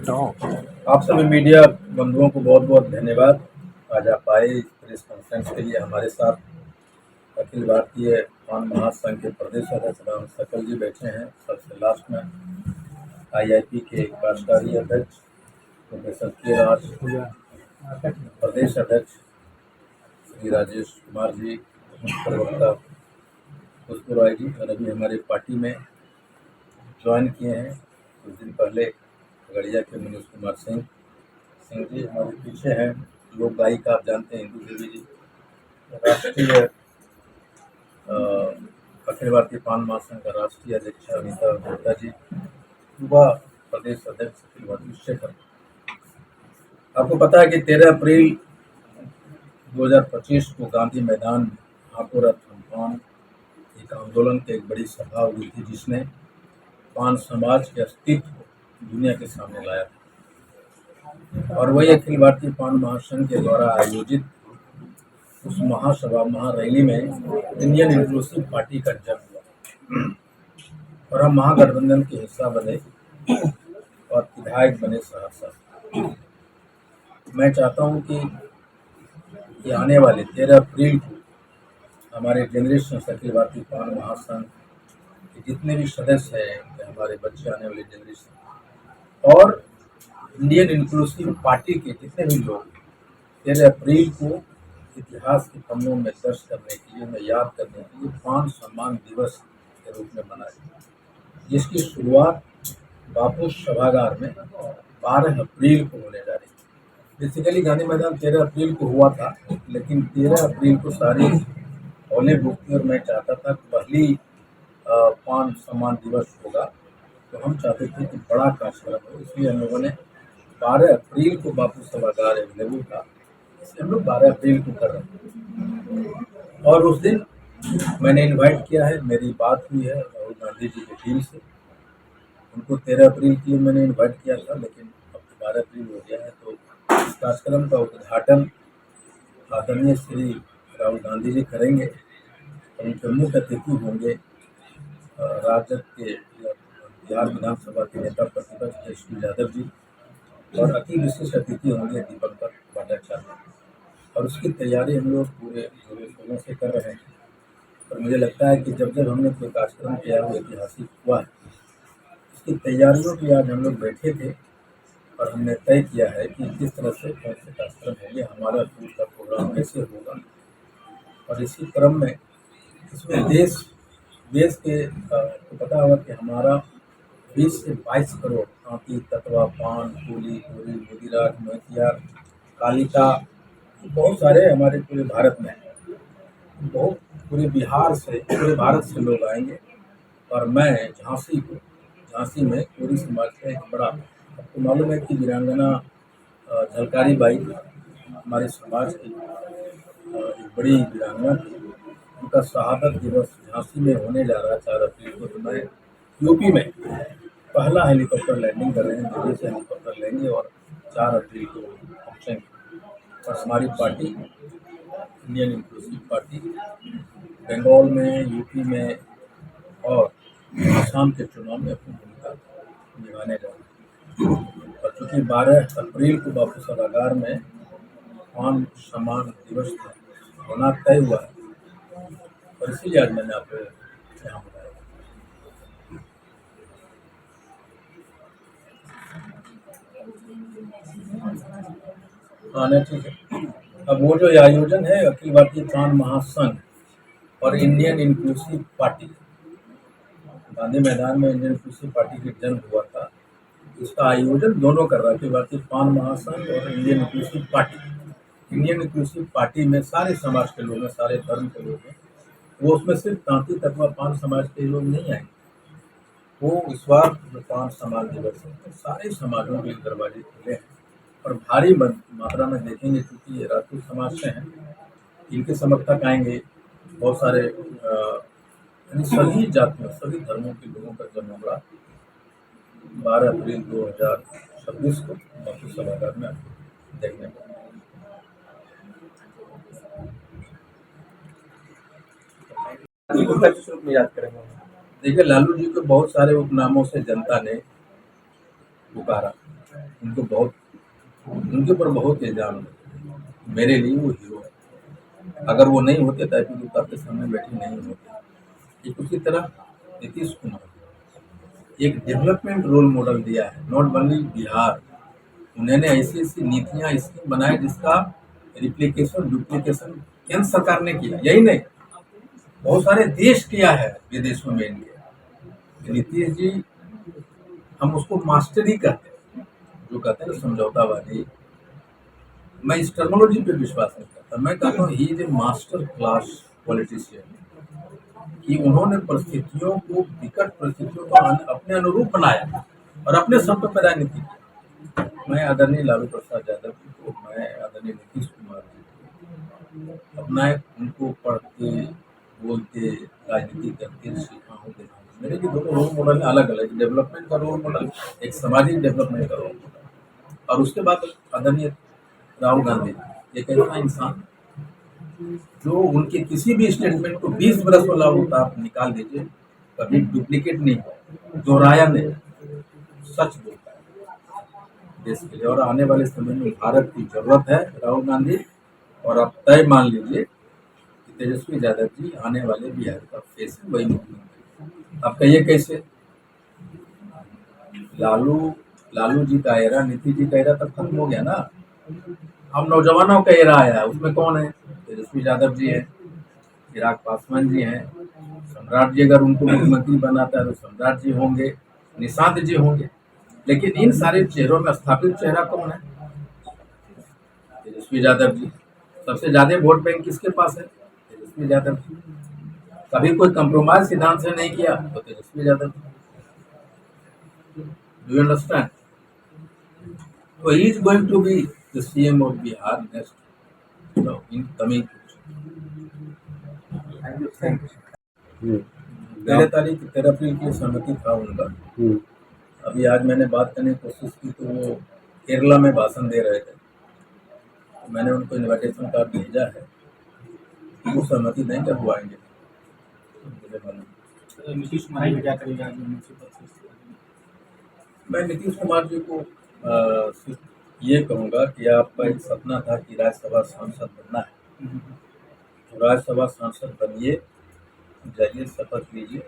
आप सभी मीडिया बंधुओं को बहुत बहुत धन्यवाद। आज आप आए इस प्रेस कॉन्फ्रेंस के लिए। हमारे साथ अखिल भारतीय पान महासंघ के प्रदेश अध्यक्ष राम सकल जी बैठे हैं। सबसे लास्ट में IIP के कार्यकारी अध्यक्ष प्रोफेसर के राज, प्रदेश अध्यक्ष श्री राजेश कुमार जी, प्रवक्ता खुशबू राय जी, और अभी हमारे पार्टी में ज्वाइन किए हैं कुछ दिन पहले खगड़िया के मनोज कुमार सिंह जी हमारे पीछे हैं। लोक गायिका आप जानते हैं, इंदू देवी जी, राष्ट्रीय अखिल भारतीय पान महासंघ का राष्ट्रीय अध्यक्ष अनिता गुप्ता जी, युवा प्रदेश अध्यक्ष अखिल भारतीय शेखर। आपको पता है कि 13 अप्रैल 2025 को गांधी मैदान में हापुड़ पान एक आंदोलन की एक बड़ी सभा हुई थी, जिसने पान समाज के अस्तित्व को दुनिया के सामने लाया था। और वही अखिल भारतीय पान महासंघ के द्वारा आयोजित उस महासभा महारैली में इंडियन इंक्लूसिव पार्टी का जन्म हुआ और हम महागठबंधन के हिस्सा बने और विधायक बने सहरसा। मैं चाहता हूं कि आने वाले 13 अप्रैल को हमारे जनरेशन अखिल भारतीय पान महासंघ के जितने भी सदस्य हैं, हमारे बच्चे आने वाले जनरेशन और इंडियन इंक्लूसिव पार्टी के जितने भी लोग 13 अप्रैल को इतिहास के पन्नों में दर्ज करने के लिए, मैं याद करने के लिए पान सम्मान दिवस के रूप में मनाए, जिसकी शुरुआत बापू सभागार में 12 अप्रैल को होने जा रही है। बेसिकली गांधी मैदान 13 अप्रैल को हुआ था, लेकिन 13 अप्रैल को सारी हौले बुकती और मैं चाहता था कि पहली पान सम्मान दिवस होगा, तो हम चाहते थे कि बड़ा कार्यक्रम हो, इसलिए हम लोगों ने 12 अप्रैल को बापू सभागार अवेलेबल था, इसलिए हम लोग 12 अप्रैल को कर रहे हैं। और उस दिन मैंने इनवाइट किया है, मेरी बात हुई है राहुल गांधी जी की टीम से। उनको 13 अप्रैल के लिए मैंने इनवाइट किया था, लेकिन अब 12 अप्रैल हो गया है, तो इस कार्यक्रम का उद्घाटन आदरणीय श्री राहुल गांधी जी करेंगे और उनके मुख्य अतिथि होंगे राजद के बिहार विधानसभा के नेता प्रतिपक्ष तेजस्वी यादव जी, और अति विशेष अतिथि होंगे दीपंकर भट्टाचार्य। और उसकी तैयारी हम लोग पूरे शोरों से कर रहे हैं। और मुझे लगता है कि जब हमने कोई कार्यक्रम किया वो ऐतिहासिक हुआ है। इसकी तैयारियों की आज हम लोग बैठे थे और हमने तय किया है कि किस तरह से कौन से कार्यक्रम होंगे, हमारा टूर का प्रोग्राम कैसे होगा। और इसी क्रम में इसमें देश के तो पता होगा कि हमारा 20 से 22 करोड़ कांटी, ततवा, पान, फूली, पूरी, मुदिराज, मोतियार, कालिका, बहुत सारे हमारे पूरे भारत में हैं। बहुत पूरे पूरे भारत से लोग आएंगे। और मैं झांसी में पूरी समाज का एक बड़ा, आपको मालूम है कि वीरांगना झलकारी बाई हमारे समाज की एक बड़ी वीरांगना थी, उनका शहादत दिवस झांसी में होने जा रहा है 4 अप्रैल को। तो मैं यूपी में पहला हेलीकॉप्टर लैंडिंग कर रहे हैं, दिल्ली से हेलीकॉप्टर लेंगे और 4 अप्रैल को पहुँचेंगे। और हमारी party Indian inclusive party Bengal में, यूपी में और आसाम के चुनाव में अपनी भूमिका निभाने जा रही है। और चूँकि 12 अप्रैल को बापू सभागार में पान सम्मान दिवस होना तय हुआ है, और इसीलिए आज मैंने आपको यहाँ बुलाया। हाँ, ठीक है। अब वो जो आयोजन है अखिल भारतीय पान महासंघ और इंडियन इंक्लूसिव पार्टी, गांधी मैदान में इंडियन इंक्लूसिव पार्टी की जन्म हुआ था, इसका आयोजन दोनों कर रहा है, अखिल भारतीय पान महासंघ और Indian inclusive party. Indian inclusive party में सारे समाज के लोग हैं, सारे धर्म के लोग हैं। वो उसमें सिर्फ तांती तत्वा पान समाज के लोग नहीं आएंगे। वो इस बार जो पान समाज दिवस है, तो सारे समाजों के दरवाजे खुले हैं और भारी मात्रा में देखेंगे, क्योंकि ये राजपूत समाज से हैं, इनके समर्थक आएंगे। बहुत सारे सभी जातियों, सभी धर्मों के लोगों का जन्म हुआ 12 अप्रैल 2026 को बापू सभागार में देखने को। याद करेंगे। देखिए, लालू जी को बहुत सारे उपनामों से जनता ने पुकारा। उनको बहुत उनके ऊपर बहुत इल्जाम है। मेरे लिए वो हीरो है। अगर वो नहीं होते तो ऐपी गुप्ता के सामने बैठे नहीं होते। एक उसी तरह नीतीश कुमार एक डेवलपमेंट रोल मॉडल दिया है, नॉट ओनली बिहार। उन्होंने ऐसी ऐसी नीतियां स्कीम बनाए जिसका रिप्लिकेशन डुप्लीकेशन केंद्र सरकार ने किया, यही नहीं बहुत सारे देश किया है विदेशों में इनके। नीतीश जी हम उसको मास्टर ही कहते हैं, जो कहते हैं ना समझौतावादी। मैं इस टर्मिनोलॉजी पे विश्वास नहीं करता। मैं कहता हूँ he is a master class politician कि उन्होंने परिस्थितियों को विकट परिस्थितियों को अपने अनुरूप बनाया और अपने शब्दों पर राजनीति की। मैं आदरणीय लालू प्रसाद यादव जी को, मैं आदरणीय नीतीश कुमार जी को अपना उनको पढ़ते बोलते राजनीति करते सीखा हूँ, देखा हूँ। मेरे लिए दोनों रोल मॉडल है, अलग अलग। डेवलपमेंट का रोल मॉडल, एक सामाजिक डेवलपमेंट का रोल मॉडल। और उसके बाद आदरणीय राहुल गांधी एक ऐसा इंसान जो उनके किसी भी स्टेटमेंट को 20 बरस वाला होता आप निकाल दीजिए, कभी डुप्लीकेट नहीं हो, दोहराया नहीं, सच बोलता है देश के लिए। और आने वाले समय में भारत की जरूरत है राहुल गांधी। और आप तय मान लीजिए कि तेजस्वी यादव जी आने वाले बिहार का फेस है, वही मुख्यमंत्री। आप कहिए कैसे? लालू लालू जी का एरा, नीतीश जी का एरा तब खत्म हो गया ना। अब नौजवानों का एरा आया, उसमें कौन है? तेजस्वी यादव जी है, चिराग पासवान जी हैं, सम्राट जी अगर उनको मुख्यमंत्री बनाता है तो सम्राट जी होंगे, निशांत जी होंगे। लेकिन इन सारे चेहरों में स्थापित चेहरा कौन है? तेजस्वी यादव जी। सबसे ज्यादा वोट बैंक किसके पास है? तेजस्वी यादव जी। कभी कोई कंप्रोमाइज सिद्धांत से नहीं किया तो Tejashwi Yadav ji. Do you understand? So he is going to be the CM of Bihar next, in coming future. Thank you. 13 अप्रैल की सहमति था उनका। अभी आज मैंने बात करने की कोशिश की तो वो केरला में भाषण दे रहे थे, तो मैंने उनको इनविटेशन कार्ड भेजा है, वो सहमति दें जब वो आएंगे। मुझे मालूम। नीतीश कुमार जी क्या करेगा? मैं नीतीश कुमार जी को सिर्फ ये कहूँगा कि आपका एक सपना था कि राज्यसभा सांसद बनना है, तो राज्यसभा सांसद बनिए, जाइए, शपथ लीजिए,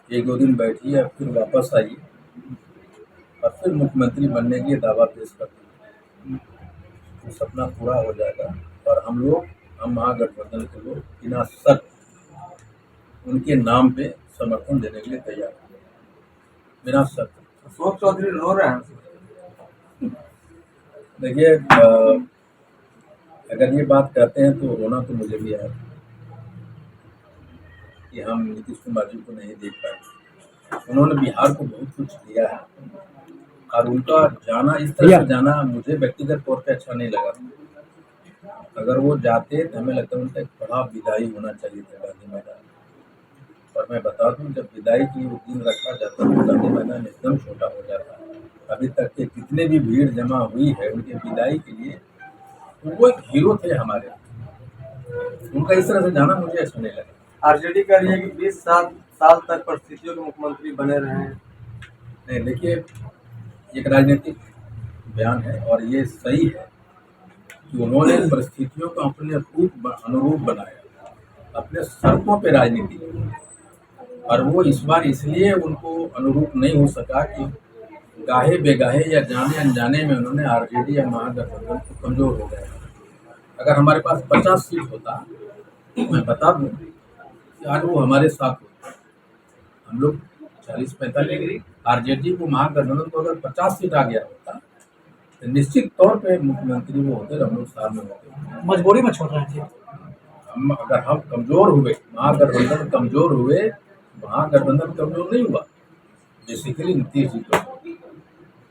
1-2 दिन बैठिए और फिर वापस आइए और फिर मुख्यमंत्री बनने के लिए दावा पेश कर दीजिए। तो सपना पूरा हो जाएगा और हम महागठबंधन के लोग बिना शक उनके नाम पे समर्थन देने के लिए तैयार हैं, बिना शक। अशोक चौधरी रो रहे हैं। देखिए, अगर ये बात कहते हैं तो रोना तो मुझे भी आया कि हम नीतीश कुमार जी को नहीं देख पाए। उन्होंने बिहार को बहुत कुछ दिया है और उनका जाना, इस तरह से जाना मुझे व्यक्तिगत तौर पे अच्छा नहीं लगा। अगर वो जाते तो हमें लगता है उनका एक बड़ा विदाई होना चाहिए था गांधी मैदान। और मैं बता दूं, जब विदाई के लिए वो दिन रखा जाता है तो गांधी मैदान एकदम छोटा हो जाता है। अभी तक के जितने भी भीड़ जमा हुई है उनके विदाई के लिए, तो वो एक हीरो थे हमारे। उनका इस तरह से जाना मुझे अच्छा नहीं लगा। आरजेडी कह रही है कि 20 साल तक परिस्थितियों के मुख्यमंत्री बने रहे हैं। नहीं, देखिए, एक राजनीतिक बयान है और ये सही है कि उन्होंने परिस्थितियों को अपने अनुरूप बनाया, अपने शर्तों पे राजनीति की। और वो इस बार इसलिए उनको अनुरूप नहीं हो सका कि गाहे बेगाहे या जाने अनजाने में उन्होंने आरजेडी या महागठबंधन को कमजोर हो गया। अगर हमारे पास 50 सीट होता, मैं बता दूं कि आज वो हमारे साथ होता। हम लोग 40-45, आरजेडी को महागठबंधन को अगर 50 सीट आ गया होता तो निश्चित तौर पे मुख्यमंत्री वो होते, हम लोग सामने होते। मजबूरी में छोड़ रहे थे। अगर हम कमजोर हुए, महागठबंधन कमजोर हुए, महागठबंधन कमजोर नहीं हुआ। बेसिकली नीतीश जी को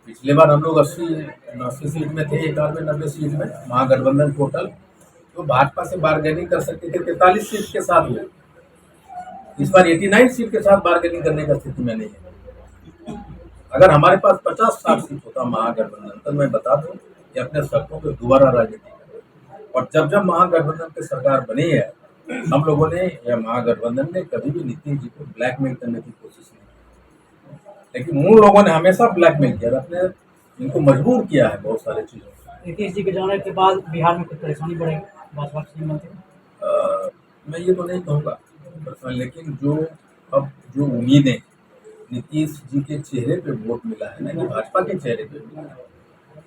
पिछले बार हम लोग 80 सीट में थे, 91-90 सीट में महागठबंधन टोटल, तो भाजपा से बार्गेनिंग कर सकते थे 43 सीट के साथ हुए। इस बार 89 सीट के साथ बार्गेनिंग करने की स्थिति में नहीं है। अगर हमारे पास 50-60 सीट होता महागठबंधन, तो मैं बता दूं कि अपने शर्तों पर दोबारा राजनीति करें। और जब महागठबंधन की सरकार बनी है, हम लोगों ने या महागठबंधन ने कभी भी नीतीश जी को ब्लैकमेल करने की कोशिश नहीं की, लेकिन उन लोगों ने हमेशा ब्लैकमेल किया, अपने इनको मजबूर किया है बहुत सारे चीज़ों से। नीतीश जी के जाने के बाद बिहार में कुछ परेशानी बढ़ेगी भाजपा के सीएम बनते हैं? मैं ये तो नहीं कहूँगा पर्सनल, लेकिन जो उम्मीदें नीतीश जी के चेहरे पे वोट मिला है ना, कि भाजपा के चेहरे पे मिला है।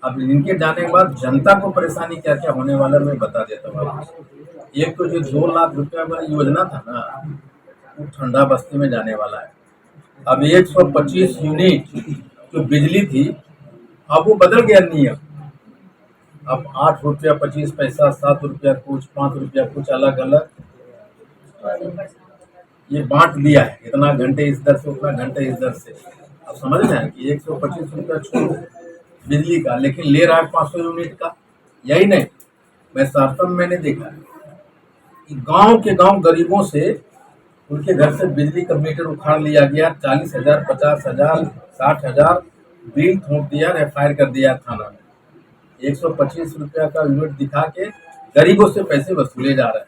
अब इनके जाने के बाद जनता को परेशानी क्या क्या होने वाला है, मैं बता देता हूँ आपको। एक तो जो 2 लाख रुपया वाला योजना था ना, वो ठंडा बस्ती में जाने वाला है। अब 125 यूनिट जो बिजली थी, अब वो बदल गया नियम। अब 8 रुपया 25 पैसा, 7 रुपया कुछ, 5 रुपया कुछ, अलग अलग ये बांट दिया है। इतना घंटे इस दर से, उतना घंटे इस दर से। अब समझ रहे हैं कि 125 रुपया छोड़ बिजली का, लेकिन ले रहा है 500 यूनिट का। यही नहीं, मैं सहरसा में मैंने देखा है कि गांव के गांव गरीबों से उनके घर से बिजली का मीटर उखाड़ लिया गया। 40,000, 50,000, 60,000 बिल थोप दिया, एफआईआर कर दिया थाना में। 125 रुपया का यूनिट दिखा के गरीबों से पैसे वसूले जा रहे हैं।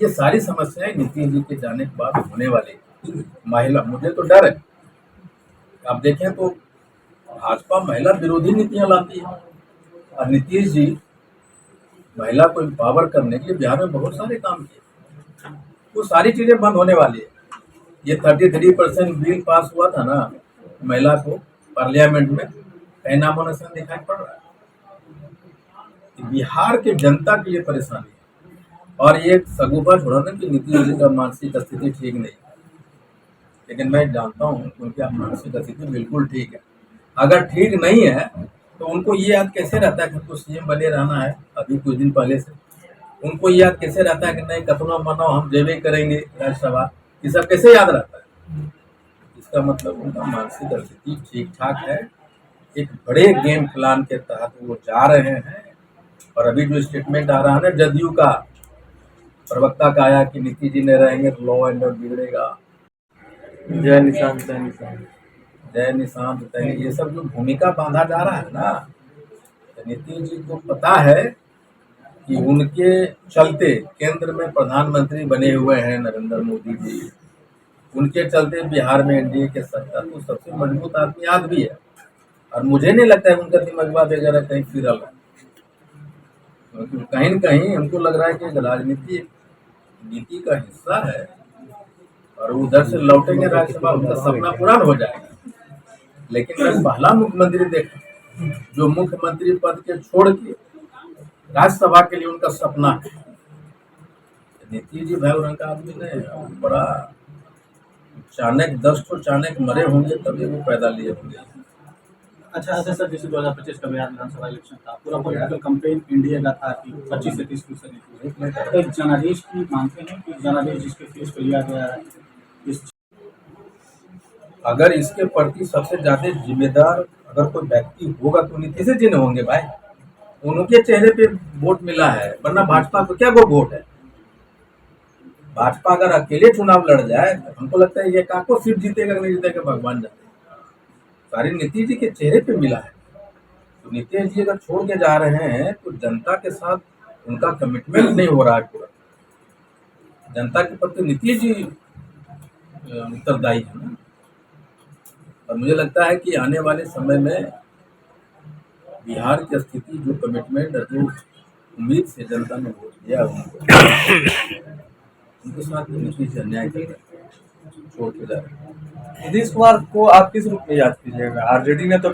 ये सारी समस्याएं नीतीश जी के जाने के बाद होने वाली। महिला, मुझे तो डर है। आप देखें तो भाजपा महिला विरोधी नीतियां लाती है, और नीतीश जी महिला को एम्पावर करने के लिए बिहार में बहुत सारे काम किए। वो सारी चीजें बंद होने वाली है। ये 33% बिल पास हुआ था ना महिला को पार्लियामेंट में, कहीं नामो निशान दिखाई पड़ रहा है। बिहार के जनता की ये परेशानी है, और ये सगुफा छोड़ा ना कि नीतीश जी का मानसिक स्थिति ठीक नहीं, लेकिन मैं जानता हूँ कि उनकी मानसिक स्थिति बिल्कुल ठीक है। अगर ठीक नहीं है तो उनको ये याद कैसे रहता है कि हमको सीएम बने रहना है। अभी कुछ दिन पहले से उनको ये याद कैसे रहता है कि नहीं, कतनो मनो हम जेबे करेंगे राज्यसभा, ये सब कैसे याद रहता है? इसका मतलब उनका मानसिक स्थिति ठीक ठाक है। एक बड़े गेम प्लान के तहत वो जा रहे हैं। और अभी जो स्टेटमेंट आ रहा है ना जदयू का प्रवक्ता का आया कि नीतीश जी नहीं रहेंगे तो लॉ एंड ऑर्डर बिगड़ेगा। जय निशान जय निशान जय निशांत तय, ये सब जो भूमिका बांधा जा रहा है ना, तो नीतीश जी को पता है कि उनके चलते केंद्र में प्रधानमंत्री बने हुए हैं नरेंद्र मोदी जी। उनके चलते बिहार में एनडीए के सत्ता, तो सबसे मजबूत आदमी आज भी है। और मुझे नहीं लगता है उनका दिमाग वगैरह कहीं फिरल है, क्योंकि कहीं न कहीं हमको लग रहा है कि राजनीति नीति का हिस्सा है, और उधर से लौटेंगे राज्यसभा, उनका सपना पूरा हो जाएगा। लेकिन मैं पहला मुख्यमंत्री देखा जो मुख्यमंत्री पद के छोड़ के राज्यसभा के लिए उनका सपना है। नीतीश जी भैल रंग का आदमी नहीं है, बड़ा चाणक्य, 10 तो चाणक्य मरे होंगे तभी वो पैदा लिए होंगे। अच्छा सर, जैसे 2025 का बिहार विधानसभा इलेक्शन था, पूरा पॉलिटिकल कैंपेन इंडिया का था कि 25 से 30% एक जनादेश की मांगते हैं कि जनादेश जिसके फेस पे लिया गया है इस। अगर इसके प्रति सबसे ज्यादा जिम्मेदार अगर कोई व्यक्ति होगा तो नीतीश जी ने होंगे भाई। उनके चेहरे पे वोट मिला है, वरना भाजपा को क्या वो वोट है। भाजपा अगर अकेले चुनाव लड़ जाए तो हमको लगता है ये काको सीट जीतेगा नहीं जीतेगा भगवान जाने। सारी नीतीश जी के चेहरे पे मिला है। तो नीतीश जी अगर छोड़ के जा रहे हैं तो जनता के साथ उनका कमिटमेंट नहीं हो रहा है पूरा। जनता के प्रति नीतीश जी उत्तरदायी है ना। और मुझे लगता है कि आने वाले समय में बिहार की स्थिति, जो कमिटमेंट, जो उम्मीद से जनता ने वोट दिया उनके साथ नीतीश अन्याय कर रहे हैं, छोड़ के जा रहे हैं। नीतीश कुमार को आप किस रूप में याद कीजिएगा? आरजेडी ने तो